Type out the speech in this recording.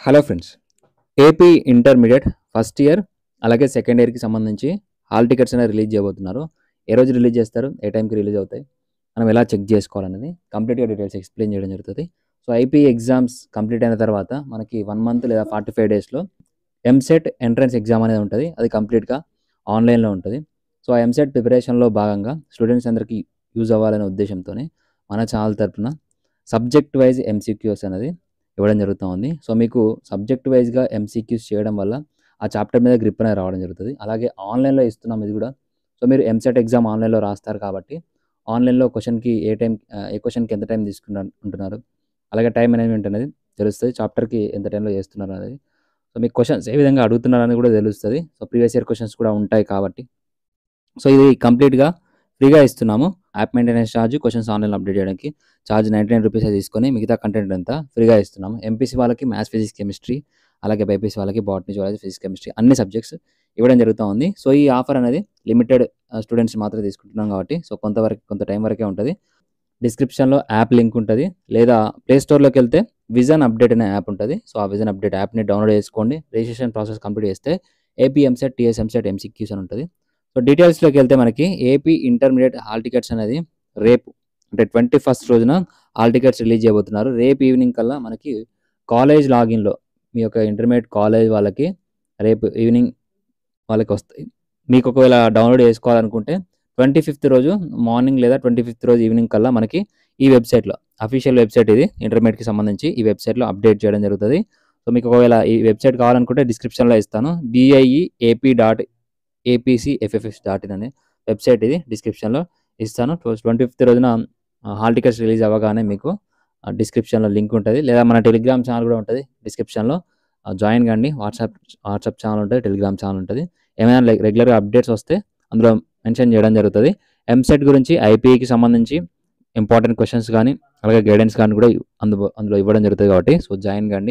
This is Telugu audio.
Hello friends, AP intermediate first year అలాగే సెకండ్ ఇయర్కి సంబంధించి హాల్ టికెట్స్ అనేవి రిలీజ్ చేయబోతున్నారు. ఏ రోజు రిలీజ్ చేస్తారు, ఏ టైంకి రిలీజ్ అవుతాయి, మనం ఎలా చెక్ చేసుకోవాలనేది కంప్లీట్గా డీటెయిల్స్ ఎక్స్ప్లెయిన్ చేయడం జరుగుతుంది. సో ఐపీ ఎగ్జామ్స్ కంప్లీట్ అయిన తర్వాత మనకి 1 మంత్ లేదా 45 డేస్లో ఎంసెట్ ఎంట్రన్స్ ఎగ్జామ్ అనేది ఉంటుంది. అది కంప్లీట్గా ఆన్లైన్లో ఉంటుంది. సో ఆ ఎంసెట్ ప్రిపరేషన్లో భాగంగా స్టూడెంట్స్ అందరికీ యూజ్ అవ్వాలనే ఉద్దేశంతోనే మన ఛానల్ తరఫున సబ్జెక్ట్ వైజ్ ఎంసీక్యూస్ అనేది ఇవ్వడం జరుగుతూ ఉంది. సో మీకు సబ్జెక్ట్ వైజ్గా ఎంసీక్యూస్ చేయడం వల్ల ఆ చాప్టర్ మీద గ్రిప్ అనేది రావడం జరుగుతుంది. అలాగే ఆన్లైన్లో ఇస్తున్నాం ఇది కూడా. సో మీరు ఎంసెట్ ఎగ్జామ్ ఆన్లైన్లో రాస్తారు కాబట్టి ఆన్లైన్లో క్వశ్చన్కి ఏ క్వశ్చన్కి ఎంత టైం తీసుకుంటున్నారు, అలాగే టైం మేనేజ్మెంట్ అనేది తెలుస్తుంది. చాప్టర్కి ఎంత టైంలో చేస్తున్నారు అనేది, సో మీకు క్వశ్చన్స్ ఏ విధంగా అడుగుతున్నారని కూడా తెలుస్తుంది. సో ప్రీవియస్ ఇయర్ క్వశ్చన్స్ కూడా ఉంటాయి కాబట్టి సో ఇది కంప్లీట్గా ఫ్రీగా ఇస్తున్నాము. App maintenance charge, questions online update చేయడానికి ఛార్జ్ 99 రూపీస్ తీసుకొని మిగతా కంటెంట్ అంతా ఫ్రీగా ఇస్తున్నాము. ఎంపీసీ వాళ్ళకి మ్యాథ్స్, ఫిజిక్స్, కెమిస్ట్రీ, అలాగే బైపీసీ వాళ్ళకి బాటనీ, జువాలజీ, ఫిజిక్స్, కెమిస్ట్రీ అన్ని సబ్జెక్ట్స్ ఇవ్వడం జరుగుతూ ఉంది. సో ఈ ఆఫర్ అనేది లిమిటెడ్ స్టూడెంట్స్ మాత్రమే తీసుకుంటున్నాం కాబట్టి సో కొంత టైం వరకే ఉంటుంది. డిస్క్రిప్షన్లో యాప్ లింక్ ఉంటుంది, లేదా ప్లే స్టోర్లోకి వెళ్తే విజన్ అప్డేట్ అనే యాప్ ఉంటుంది. సో ఆ విజన్ అప్డేట్ యాప్ని డౌన్లోడ్ చేసుకోండి. రిజిస్ట్రేషన్ ప్రాసెస్ కంప్లీట్ చేస్తే AP EAMCET, TS EAMCET, MCQs అని ఉంటుంది. సో డీటెయిల్స్లోకి వెళ్తే మనకి ఏపీ ఇంటర్మీడియట్ హాల్ టికెట్స్ అనేది రేపు అంటే 21st రోజున హాల్ టికెట్స్ రిలీజ్ చేయబోతున్నారు. రేపు ఈవినింగ్ కల్లా మనకి కాలేజ్ లాగిన్లో మీ యొక్క ఇంటర్మీడియట్ కాలేజ్ వాళ్ళకి రేపు ఈవినింగ్ వాళ్ళకి వస్తాయి. మీకు ఒకవేళ డౌన్లోడ్ చేసుకోవాలనుకుంటే 25th రోజు మార్నింగ్ లేదా 25th రోజు ఈవినింగ్ కల్లా మనకి ఈ వెబ్సైట్లో, అఫీషియల్ వెబ్సైట్ ఇది ఇంటర్మీడియట్కి సంబంధించి, ఈ వెబ్సైట్లో అప్డేట్ చేయడం జరుగుతుంది. సో మీకు ఒకవేళ ఈ వెబ్సైట్ కావాలనుకుంటే డిస్క్రిప్షన్లో ఇస్తాను. BIEAP.APCFFS.in అనే వెబ్సైట్ ఇది డిస్క్రిప్షన్లో ఇస్తాను. 25th రోజున హాల్ టికెట్స్ రిలీజ్ అవ్వగానే మీకు డిస్క్రిప్షన్లో లింక్ ఉంటుంది, లేదా మన టెలిగ్రామ్ ఛానల్ కూడా ఉంటుంది డిస్క్రిప్షన్లో. జాయిన్ కండి. వాట్సాప్ ఛానల్ ఉంటుంది, టెలిగ్రామ్ ఛానల్ ఉంటుంది. ఏమైనా రెగ్యులర్గా అప్డేట్స్ వస్తే అందులో మెన్షన్ చేయడం జరుగుతుంది. ఎంసెట్ గురించి, ఐపీకి సంబంధించి ఇంపార్టెంట్ క్వశ్చన్స్ కానీ అలాగే గైడెన్స్ కానీ కూడా అందులో ఇవ్వడం జరుగుతుంది కాబట్టి సో జాయిన్ కండి.